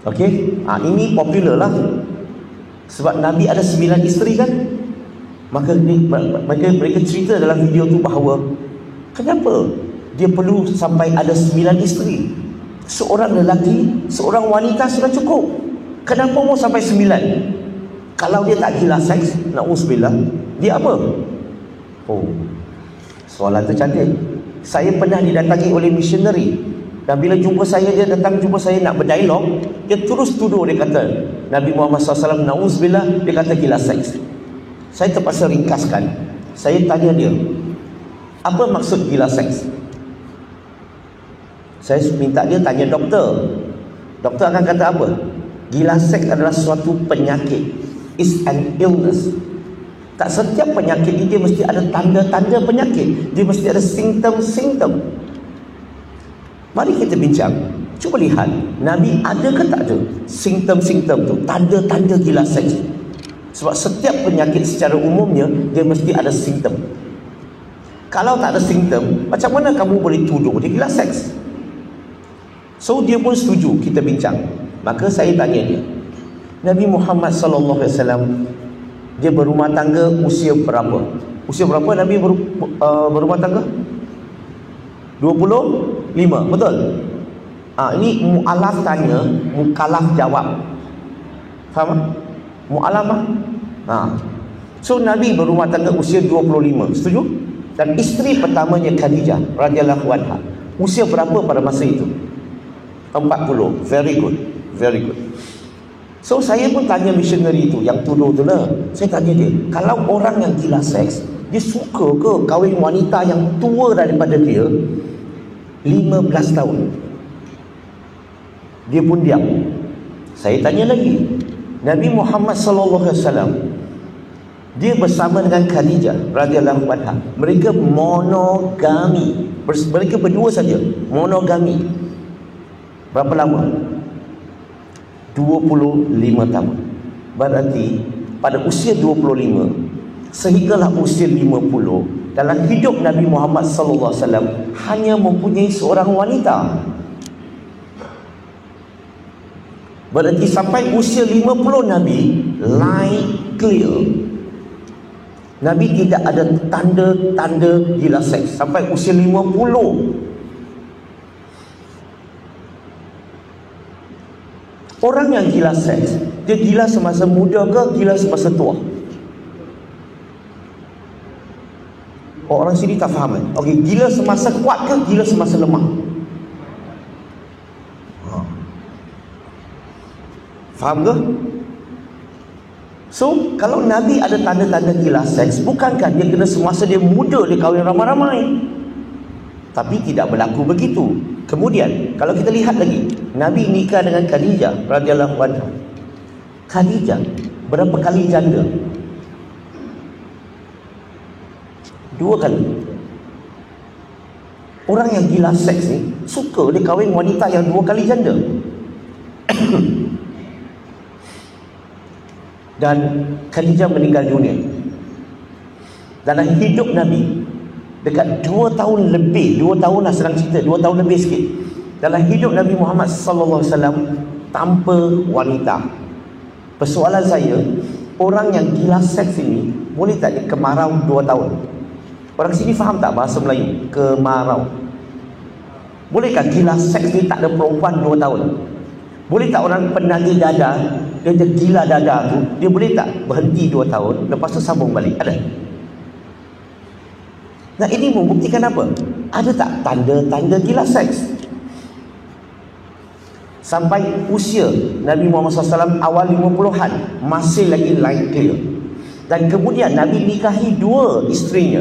Okey, ini popular lah. Sebab Nabi ada 9 isteri kan. Maka mereka cerita dalam video tu bahawa kenapa dia perlu sampai ada 9 isteri? Seorang lelaki, seorang wanita sudah cukup. Kenapa mau sampai 9? Kalau dia tak gila seks, na'udzubillah, dia apa? Oh, soalan tu cantik. Saya pernah didatangi oleh missionary, dan bila jumpa saya, dia datang jumpa saya nak berdialog, dia terus tuduh, dia kata Nabi Muhammad SAW, na'udzubillah, dia kata gila seks. Saya terpaksa ringkaskan. Saya tanya dia, apa maksud gila seks? Saya minta dia tanya doktor. Doktor akan kata apa? Gila seks adalah suatu penyakit. It's an illness. Tak setiap penyakit ini dia mesti ada tanda-tanda penyakit. Dia mesti ada simptom-simptom. Mari kita bincang. Cuba lihat, Nabi ada ke tak ada simptom-simptom tu, tanda-tanda gila seks? Sebab setiap penyakit secara umumnya dia mesti ada simptom. Kalau tak ada simptom, macam mana kamu boleh tuduh dia gila seks? So dia pun setuju kita bincang. Maka saya tanya dia, Nabi Muhammad SAW, dia berumah tangga usia berapa? Usia berapa Nabi berumah tangga? 25, betul? Ini mu'alaf tanya, mukallaf jawab. Faham? Mu'alaf So Nabi berumah tangga usia 25, setuju? Dan isteri pertamanya Khadijah radhiyallahu anha, usia berapa pada masa itu? 40. Very good, very good. So saya pun tanya missionary itu yang tuduh tu lah. Saya tanya dia, kalau orang yang gila seks, dia suka ke kahwin wanita yang tua daripada dia 15 tahun? Dia pun diam. Saya tanya lagi, Nabi Muhammad SAW, dia bersama dengan Khadijah radhiyallahu anha, mereka monogami. Mereka berdua saja, monogami. Berapa lama? 25 tahun. Berarti pada usia 25 sehinggalah usia 50, dalam hidup Nabi Muhammad SAW hanya mempunyai seorang wanita. Berarti sampai usia 50 Nabi line clear. Nabi tidak ada tanda-tanda gila seks sampai usia 50. Orang yang gila seks, dia gila semasa muda ke gila semasa tua? Orang sini tak faham kan? Okey, gila semasa kuat ke gila semasa lemah? Faham ke? So, kalau Nabi ada tanda-tanda gila seks, bukankah dia kena semasa dia muda dia kahwin ramai-ramai? Tapi tidak berlaku begitu. Kemudian, kalau kita lihat lagi, Nabi nikah dengan Khadijah radhiyallahu anha. Khadijah berapa kali janda? 2 kali. Orang yang gila seks ni suka dia kahwin wanita yang 2 kali janda. Dan Khadijah meninggal dunia. Dalam hidup Nabi, dekat 2 tahun lebih, 2 tahun lah senang cerita, 2 tahun lebih sikit, dalam hidup Nabi Muhammad SAW tanpa wanita. Persoalan saya, orang yang gila seks ini boleh tak dia kemarau 2 tahun? Orang sini faham tak bahasa Melayu? Kemarau. Bolehkah gila seks ni tak ada perempuan 2 tahun? Boleh tak orang penagih dada, dia gila dada tu, dia boleh tak berhenti 2 tahun, lepas tu sambung balik? Ada? Nah, ini membuktikan apa? Ada tak tanda-tanda gila seks? Sampai usia Nabi Muhammad SAW awal 50-an masih lagi line clear. Dan kemudian Nabi nikahi 2 isterinya,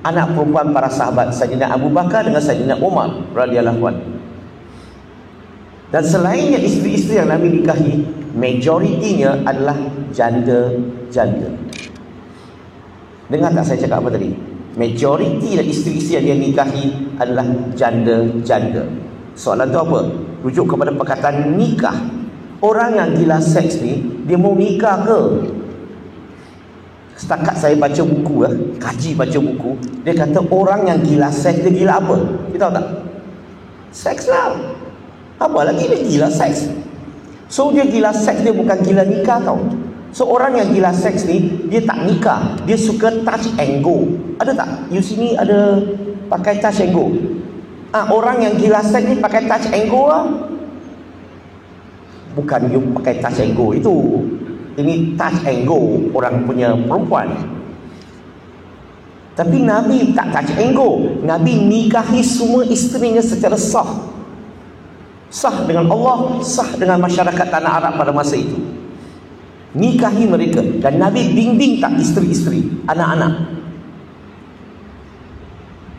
anak perempuan para sahabat, Sayyidina Abu Bakar dengan Sayyidina Umar radhiyallahu anhu. Dan selainnya isteri-isteri yang Nabi nikahi, majoritinya adalah janda-janda. Dengar tak saya cakap apa tadi? Majoriti dari isteri-isteri yang dia nikahi adalah janda-janda. Soalan tu apa? Rujuk kepada perkataan nikah. Orang yang gila seks ni, dia mau nikah ke? Setakat saya baca buku, kaji baca buku, dia kata orang yang gila seks, dia gila apa? Kita tahu tak? Seks lah. Apa lagi dia gila seks? So dia gila seks, dia bukan gila nikah tau. So orang yang gila seks ni, dia tak nikah, dia suka touch and go. Ada tak? You sini ada pakai touch and go? Orang yang gila seks ni pakai touch and go lah. Bukan you pakai touch and go itu. Ini touch and go orang punya perempuan. Tapi Nabi tak touch and go. Nabi nikahi semua isterinya secara sah. Sah dengan Allah, sah dengan masyarakat tanah Arab pada masa itu. Nikahi mereka. Dan Nabi bimbing tak isteri-isteri, anak-anak.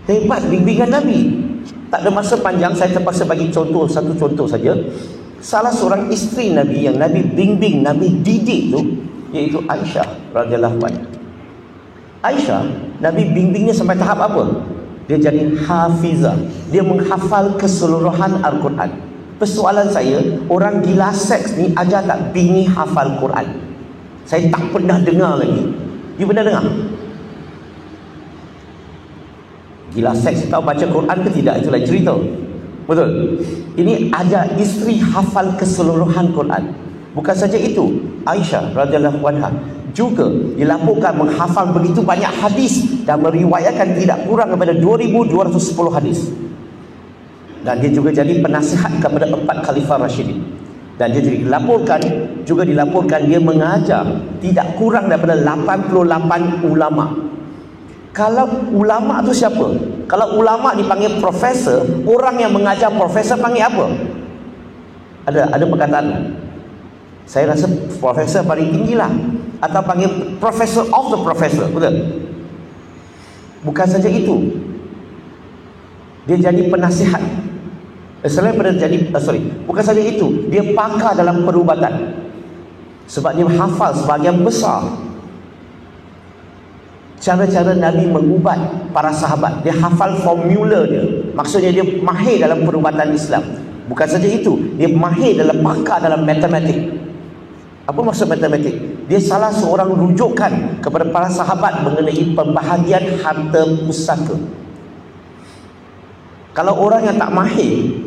Hebat bimbingan Nabi. Tak ada masa panjang, saya terpaksa bagi contoh, satu contoh saja. Salah seorang isteri Nabi yang Nabi bimbing, Nabi didik tu, iaitu Aisyah radhiyallahu anha. Aisyah, Nabi bimbingnya sampai tahap apa? Dia jadi hafizah. Dia menghafal keseluruhan Al-Quran. Persoalan saya, orang gila seks ni ajar tak bini hafal Quran? Saya tak pernah dengar lagi. You pernah dengar? Gila seks tahu baca Quran ke tidak? Itu lain cerita. Betul? Ini ajar isteri hafal keseluruhan Quran. Bukan saja itu, Aisyah radhiyallahu anha juga dilaporkan menghafal begitu banyak hadis dan meriwayatkan tidak kurang daripada 2,210 hadis. Dan dia juga jadi penasihat kepada 4 Khalifah Rashidin. Dan dia juga dilaporkan dia mengajar tidak kurang daripada 88 ulama. Kalau ulama tu siapa? Kalau ulama dipanggil profesor, orang yang mengajar profesor panggil apa? Ada perkataan. Saya rasa profesor paling tinggi lah. Atau panggil professor of the professor. Betul? Bukan saja itu, dia jadi penasihat. Selain pada jadi bukan saja itu, dia pakar dalam perubatan. Sebab dia hafal sebahagian besar cara-cara Nabi mengubat para sahabat. Dia hafal formula dia. Maksudnya dia mahir dalam perubatan Islam. Bukan saja itu, dia mahir dalam pakar dalam matematik. Apa maksud matematik? Dia salah seorang rujukan kepada para sahabat mengenai pembahagian harta pusaka. Kalau orang yang tak mahir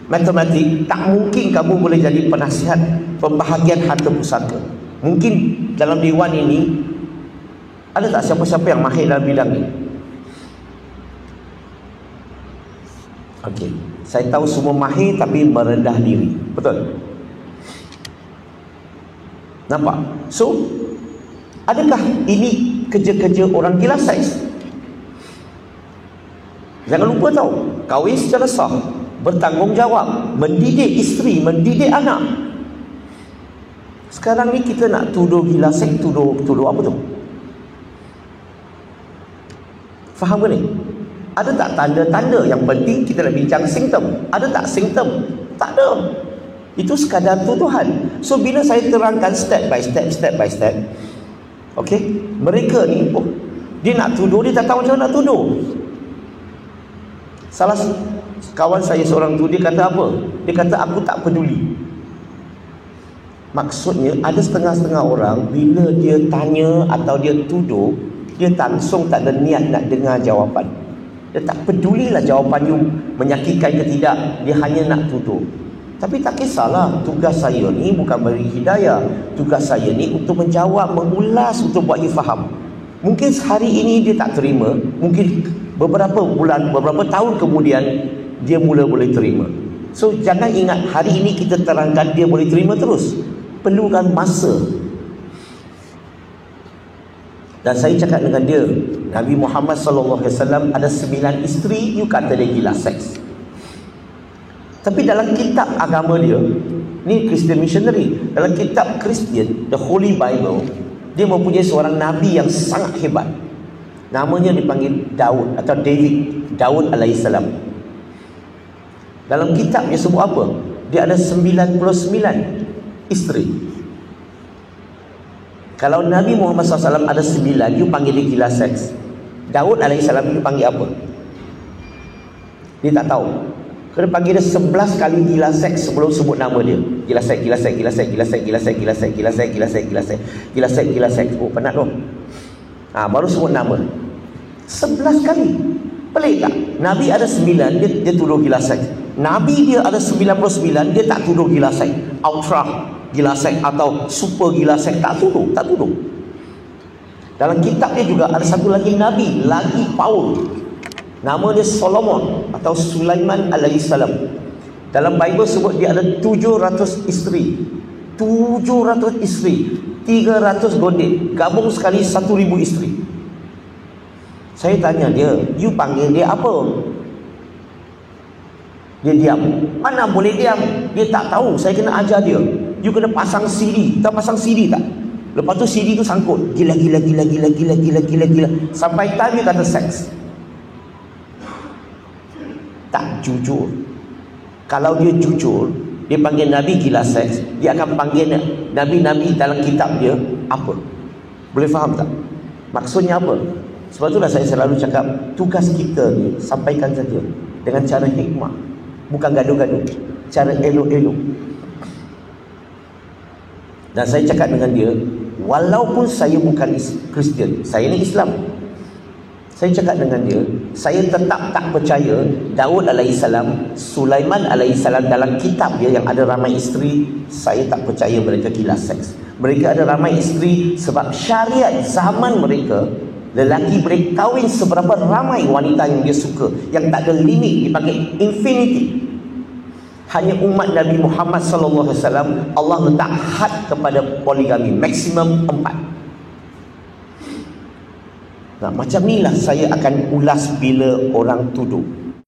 matematik, tak mungkin kamu boleh jadi penasihat pembahagian harta pusaka. Mungkin dalam dewan ini ada tak siapa-siapa yang mahir dalam bidang ini? Okey, saya tahu semua mahir tapi merendah diri. Betul? Nampak? So, adakah ini kerja-kerja orang gila seks? Jangan lupa tahu, kahwin secara sah, bertanggungjawab, mendidik isteri, mendidik anak. Sekarang ni kita nak tuduh gila seks, tuduh apa tu? Faham ke ni? Ada tak tanda-tanda? Yang penting kita nak bincang simptom. Ada tak simptom? Tak ada. Itu sekadar tuduhan. So bila saya terangkan step by step, okay, mereka ni dia nak tuduh, dia tak tahu macam mana nak tuduh. Salah kawan saya seorang tu, dia kata apa? Dia kata aku tak peduli. Maksudnya ada setengah-setengah orang bila dia tanya atau dia tuduh, dia langsung tak ada niat nak dengar jawapan. Dia tak pedulilah jawapan you menyakitkan ke tidak, dia hanya nak tuduh. Tapi tak kisahlah, tugas saya ni bukan beri hidayah. Tugas saya ni untuk menjawab, mengulas, untuk buat you faham. Mungkin hari ini dia tak terima, mungkin beberapa bulan, beberapa tahun kemudian dia mula boleh terima. So jangan ingat hari ini kita terangkan dia boleh terima terus. Perlukan masa. Dan saya cakap dengan dia, Nabi Muhammad SAW ada 9 isteri, you kata dia gila seks. Tapi dalam kitab agama dia, ni Christian missionary, dalam kitab Christian, the Holy Bible, dia mempunyai seorang Nabi yang sangat hebat. Namanya dipanggil Daud atau Daud alaihissalam. Dalam kitab dia sebut apa? Dia ada 99 isteri. Kalau Nabi Muhammad SAW ada 9, you panggil dia gila seks. Daud alaihissalam you panggil apa? Dia tak tahu. Kena panggil dia 11 kali gila seks sebelum sebut nama dia. Gila seks, gila seks, gila seks, gila seks, gila seks, gila seks, gila seks, gila seks, gila seks, gila seks, gila seks. Oh, penat tu. Baru sebut nama. 11 kali. Pelik tak? Nabi ada 9, dia tuduh gila seks. Nabi dia ada 99, dia tak tuduh gila seks. Ultra. gila seks atau super gila seks. Tak tuduh. Dalam kitab dia juga ada satu lagi Nabi, lagi Paul. Nama dia Solomon atau Sulaiman alaihissalam. Dalam Bible sebut dia ada 700 isteri. 700 isteri, 300 gondek. Gabung sekali 1000 isteri. Saya tanya dia, you panggil dia apa? Dia diam. Mana boleh diam? Dia tak tahu. Saya kena ajar dia. You kena pasang CD. Tahu pasang CD tak? Lepas tu CD tu sangkut. Gila. Sampai time dia kata seks. Tak jujur. Kalau dia jujur, dia panggil Nabi gila seks, dia akan panggil Nabi-Nabi dalam kitab dia apa? Boleh faham tak? Maksudnya apa? Sebab itulah saya selalu cakap, tugas kita ni sampaikan saja dengan cara hikmah, bukan gaduh-gaduh, cara elok-elok. Dan saya cakap dengan dia, walaupun saya bukan Kristian, saya ni Islam, saya cakap dengan dia, saya tetap tak percaya Daud alaihissalam, Sulaiman alaihissalam dalam kitab dia yang ada ramai isteri. Saya tak percaya mereka gila seks. Mereka ada ramai isteri sebab syariat zaman mereka, lelaki boleh kahwin seberapa ramai wanita yang dia suka, yang tak ada limit, dipanggil infinity. Hanya umat Nabi Muhammad SAW, Allah letak had kepada poligami, maksimum 4. Nah, macam inilah saya akan ulas bila orang tuduh.